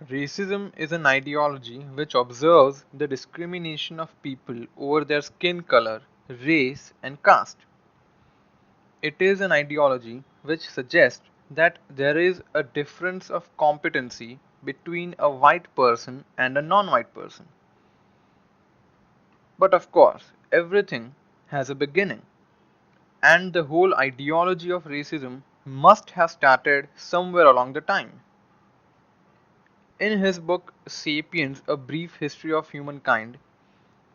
Racism is an ideology which observes the discrimination of people over their skin color, race, and caste. It is an ideology which suggests that there is a difference of competency between a white person and a non-white person. But of course, everything has a beginning, and the whole ideology of racism must have started somewhere along the time. In his book Sapiens: A Brief History of Humankind,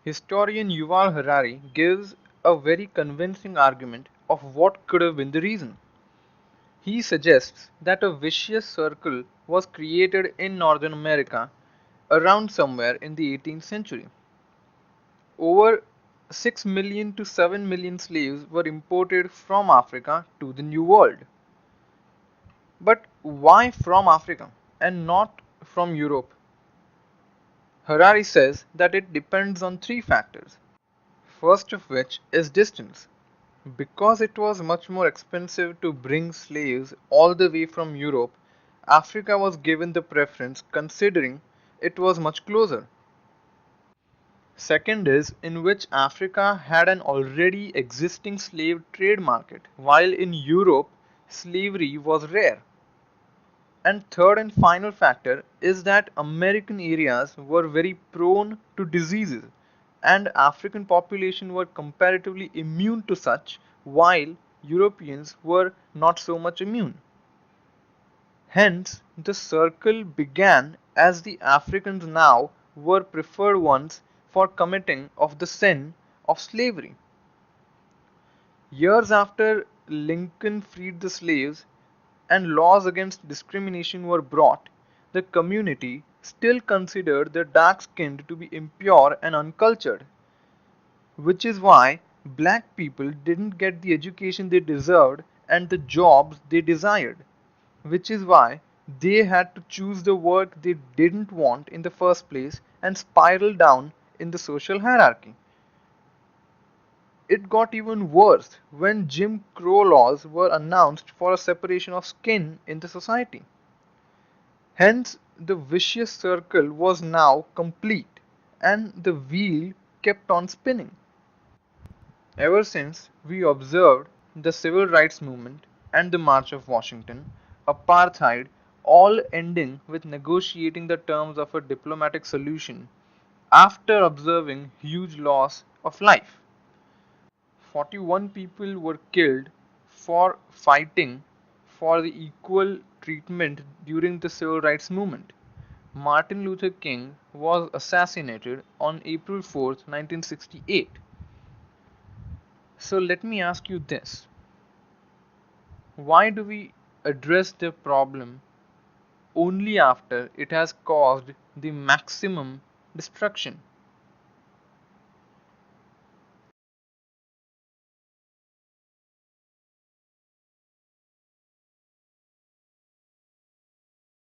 historian Yuval Harari gives a very convincing argument of what could have been the reason. He suggests that a vicious circle was created in Northern America around somewhere in the 18th century. Over 6 million to 7 million slaves were imported from Africa to the New World. But why from Africa and not from Europe? Harari says that it depends on three factors. First of which is distance. Because it was much more expensive to bring slaves all the way from Europe, Africa was given the preference considering it was much closer. Second is in which Africa had an already existing slave trade market, while in Europe slavery was rare. And third and final factor is that American areas were very prone to diseases and African population were comparatively immune to such while Europeans were not so much immune. Hence, the circle began as the Africans now were preferred ones for committing of the sin of slavery. Years after Lincoln freed the slaves and laws against discrimination were brought, the community still considered the dark-skinned to be impure and uncultured, which is why black people didn't get the education they deserved and the jobs they desired, which is why they had to choose the work they didn't want in the first place and spiral down in the social hierarchy. It got even worse when Jim Crow laws were announced for a separation of skin in the society. Hence, the vicious circle was now complete, and the wheel kept on spinning. Ever since we observed the Civil Rights Movement and the March of Washington, apartheid, all ending with negotiating the terms of a diplomatic solution after observing huge loss of life. 41 people were killed for fighting for the equal treatment during the civil rights movement. Martin Luther King was assassinated on April 4th, 1968. So let me ask you this. Why do we address the problem only after it has caused the maximum destruction?